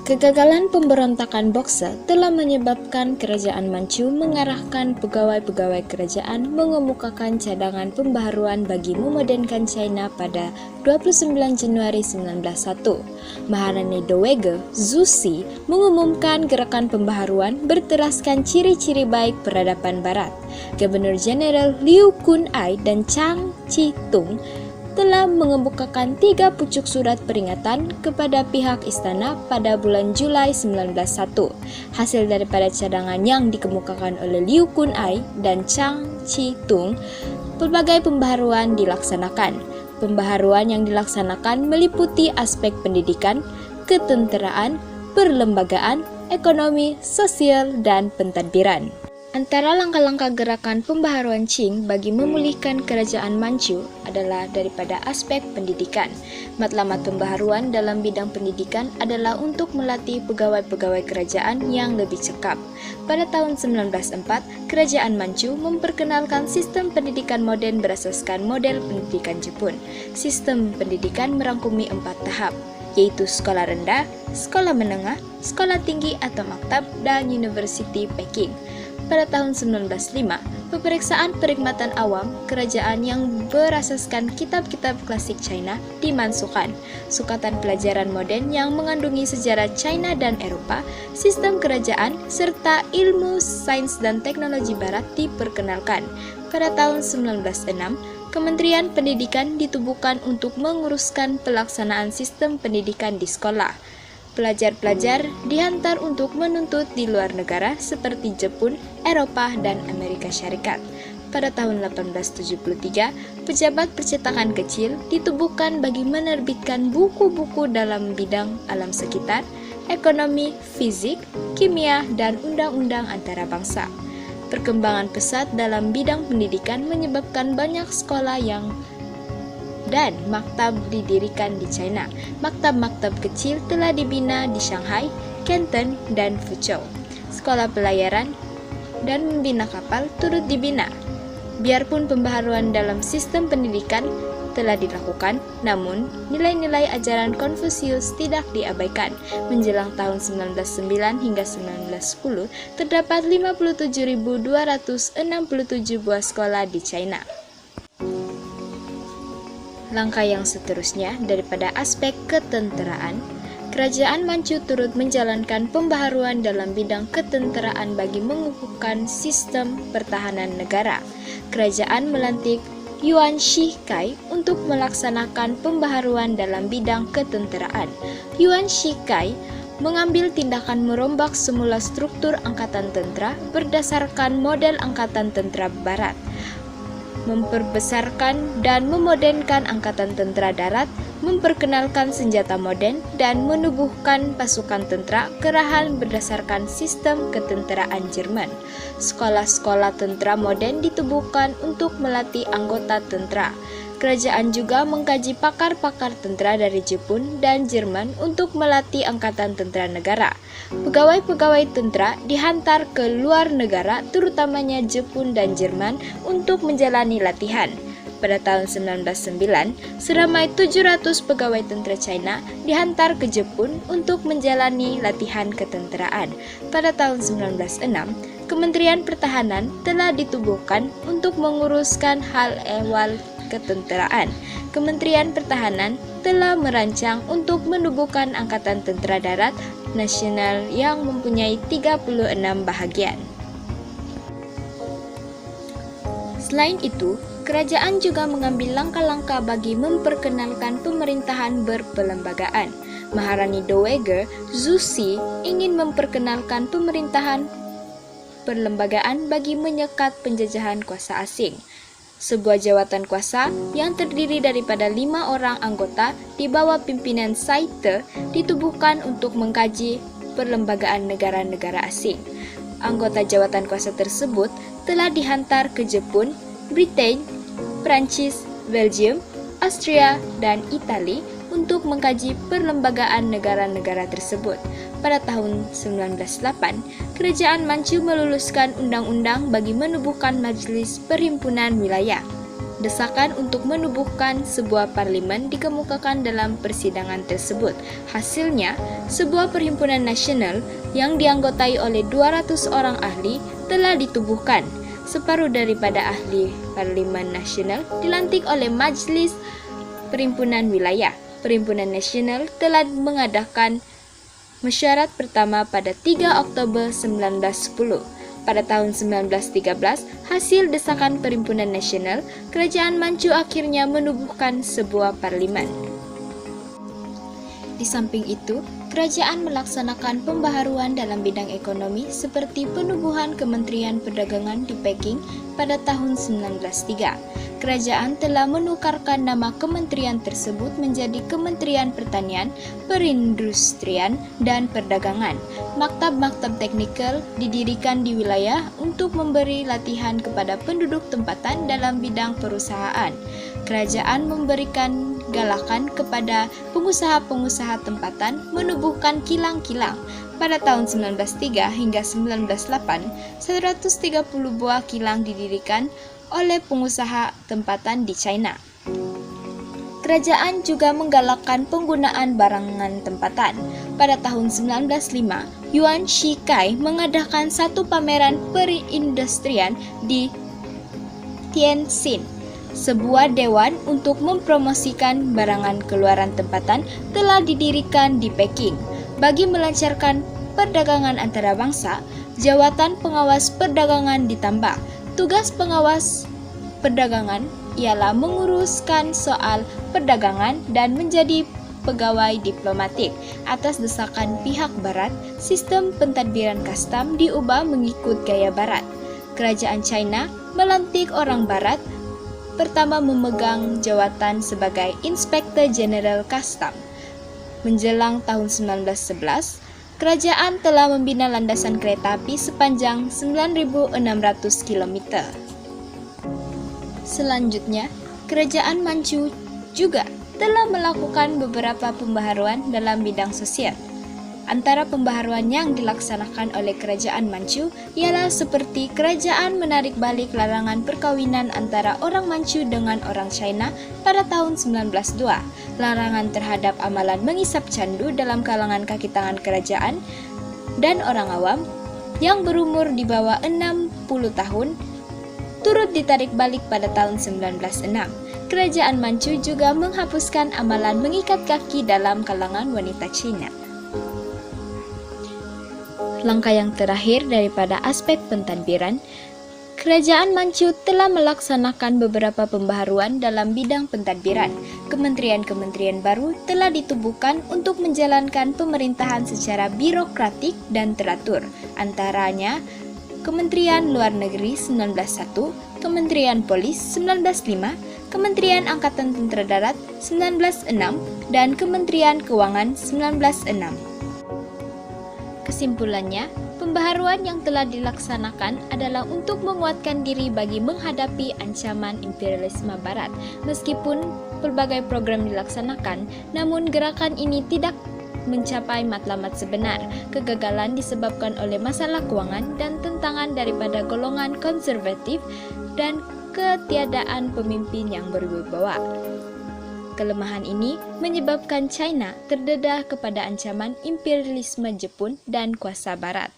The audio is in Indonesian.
Kegagalan pemberontakan Boxer telah menyebabkan kerajaan Manchu mengarahkan pegawai-pegawai kerajaan mengemukakan cadangan pembaharuan bagi memodernkan China pada 29 Januari 1901. Maharani Dowager Zhu Xi mengumumkan gerakan pembaharuan berteraskan ciri-ciri baik peradaban Barat. Gubernur Jenderal Liu Kun Ai dan Chang Chi-tung telah mengemukakan 3 pucuk surat peringatan kepada pihak istana pada bulan Julai 1901. Hasil daripada cadangan yang dikemukakan oleh Liu Kun Ai dan Chang Chi-tung, pelbagai pembaharuan dilaksanakan. Pembaharuan yang dilaksanakan meliputi aspek pendidikan, ketenteraan, perlembagaan, ekonomi, sosial, dan pentadbiran. Antara langkah-langkah gerakan pembaharuan Qing bagi memulihkan kerajaan Manchu adalah daripada aspek pendidikan. Matlamat pembaharuan dalam bidang pendidikan adalah untuk melatih pegawai-pegawai kerajaan yang lebih cekap. Pada tahun 1904, kerajaan Manchu memperkenalkan sistem pendidikan moden berasaskan model pendidikan Jepun. Sistem pendidikan merangkumi 4 tahap, yaitu sekolah rendah, sekolah menengah, sekolah tinggi atau maktab, dan University Peking. Pada tahun 1905, peperiksaan perkhidmatan awam kerajaan yang berasaskan kitab-kitab klasik China dimansuhkan. Sukatan pelajaran moden yang mengandungi sejarah China dan Eropa, sistem kerajaan, serta ilmu sains dan teknologi barat diperkenalkan. Pada tahun 1906, Kementerian Pendidikan ditubuhkan untuk menguruskan pelaksanaan sistem pendidikan di sekolah. Pelajar-pelajar dihantar untuk menuntut di luar negara seperti Jepun, Eropa, dan Amerika Syarikat. Pada tahun 1873, pejabat percetakan kecil ditubuhkan bagi menerbitkan buku-buku dalam bidang alam sekitar, ekonomi, fisik, kimia, dan undang-undang antarabangsa. Perkembangan pesat dalam bidang pendidikan menyebabkan banyak sekolah dan maktab didirikan di China. Maktab-maktab kecil telah dibina di Shanghai, Canton, dan Fuzhou. Sekolah pelayaran dan membina kapal turut dibina. Biarpun pembaharuan dalam sistem pendidikan telah dilakukan, namun nilai-nilai ajaran Konfusius tidak diabaikan. Menjelang tahun 1909 hingga 1910, terdapat 57.267 buah sekolah di China. Langkah yang seterusnya daripada aspek ketenteraan, kerajaan Manchu turut menjalankan pembaharuan dalam bidang ketenteraan bagi mengukuhkan sistem pertahanan negara. Kerajaan melantik Yuan Shikai untuk melaksanakan pembaharuan dalam bidang ketenteraan. Yuan Shikai mengambil tindakan merombak semula struktur angkatan tentera berdasarkan model angkatan tentera barat, memperbesarkan dan memodernkan angkatan tentera darat, memperkenalkan senjata moden, dan menubuhkan pasukan tentera kerahan berdasarkan sistem ketenteraan Jerman. Sekolah-sekolah tentera moden ditubuhkan untuk melatih anggota tentera. Kerajaan juga mengkaji pakar-pakar tentera dari Jepun dan Jerman untuk melatih angkatan tentera negara. Pegawai-pegawai tentera dihantar ke luar negara, terutamanya Jepun dan Jerman, untuk menjalani latihan. Pada tahun 1909, seramai 700 pegawai tentera China dihantar ke Jepun untuk menjalani latihan ketenteraan. Pada tahun 1906, Kementerian Pertahanan telah ditubuhkan untuk menguruskan hal ehwal ketenteraan. Kementerian Pertahanan telah merancang untuk menubuhkan Angkatan Tentera Darat Nasional yang mempunyai 36 bahagian. Selain itu, kerajaan juga mengambil langkah-langkah bagi memperkenalkan pemerintahan berpelembagaan. Maharani Dowager Zhu Xi ingin memperkenalkan pemerintahan perlembagaan bagi menyekat penjajahan kuasa asing. Sebuah jawatan kuasa yang terdiri daripada 5 orang anggota di bawah pimpinan Saite ditubuhkan untuk mengkaji perlembagaan negara-negara asing. Anggota jawatan kuasa tersebut telah dihantar ke Jepun, Britain, Prancis, Belgium, Austria, dan Italia untuk mengkaji perlembagaan negara-negara tersebut. Pada tahun 1908, kerajaan Manchu meluluskan undang-undang bagi menubuhkan Majelis Perhimpunan Wilayah. Desakan untuk menubuhkan sebuah parlemen dikemukakan dalam persidangan tersebut. Hasilnya, sebuah perhimpunan nasional yang dianggotai oleh 200 orang ahli telah ditubuhkan. Separuh daripada ahli Parlemen Nasional dilantik oleh Majelis Perhimpunan Wilayah. Perhimpunan Nasional telah mengadakan mesyuarat pertama pada 3 Oktober 1910. Pada tahun 1913, hasil desakan Perhimpunan Nasional, Kerajaan Manchu akhirnya menubuhkan sebuah parlemen. Di samping itu, kerajaan melaksanakan pembaharuan dalam bidang ekonomi seperti penubuhan Kementerian Perdagangan di Peking pada tahun 1903. Kerajaan telah menukarkan nama kementerian tersebut menjadi Kementerian Pertanian, Perindustrian, dan Perdagangan. Maktab-maktab teknikal didirikan di wilayah untuk memberi latihan kepada penduduk tempatan dalam bidang perusahaan. Kerajaan memberikan galakan kepada pengusaha-pengusaha tempatan menubuhkan kilang-kilang. Pada tahun 1903 hingga 1908, 130 buah kilang didirikan oleh pengusaha tempatan di China. Kerajaan juga menggalakkan penggunaan barangan tempatan. Pada tahun 1905, Yuan Shikai mengadakan satu pameran perindustrian di Tianjin. Sebuah dewan untuk mempromosikan barangan keluaran tempatan telah didirikan di Peking. Bagi melancarkan perdagangan antara bangsa, jawatan pengawas perdagangan ditambah. Tugas pengawas perdagangan ialah menguruskan soal perdagangan dan menjadi pegawai diplomatik. Atas desakan pihak barat, sistem pentadbiran kastam diubah mengikut gaya barat. Kerajaan China melantik orang barat pertama memegang jawatan sebagai Inspektur Jeneral Kastam. Menjelang tahun 1911, kerajaan telah membina landasan kereta api sepanjang 9.600 km. Selanjutnya, kerajaan Manchu juga telah melakukan beberapa pembaharuan dalam bidang sosial. Antara pembaharuan yang dilaksanakan oleh kerajaan Manchu ialah seperti kerajaan menarik balik larangan perkawinan antara orang Manchu dengan orang China pada tahun 1902, larangan terhadap amalan mengisap candu dalam kalangan kaki tangan kerajaan dan orang awam yang berumur di bawah 60 tahun turut ditarik balik pada tahun 1906. Kerajaan Manchu juga menghapuskan amalan mengikat kaki dalam kalangan wanita Cina. Langkah yang terakhir daripada aspek pentadbiran, kerajaan Manchu telah melaksanakan beberapa pembaharuan dalam bidang pentadbiran. Kementerian-kementerian baru telah ditubuhkan untuk menjalankan pemerintahan secara birokratik dan teratur. Antaranya, Kementerian Luar Negeri 1901, Kementerian Polis 1905, Kementerian Angkatan Tentera Darat 1906, dan Kementerian Keuangan 1906. Kesimpulannya, pembaharuan yang telah dilaksanakan adalah untuk menguatkan diri bagi menghadapi ancaman imperialisme barat. Meskipun berbagai program dilaksanakan, namun gerakan ini tidak mencapai matlamat sebenar. Kegagalan disebabkan oleh masalah keuangan dan tentangan daripada golongan konservatif dan ketiadaan pemimpin yang berwibawa. Kelemahan ini menyebabkan China terdedah kepada ancaman imperialisme Jepun dan kuasa barat.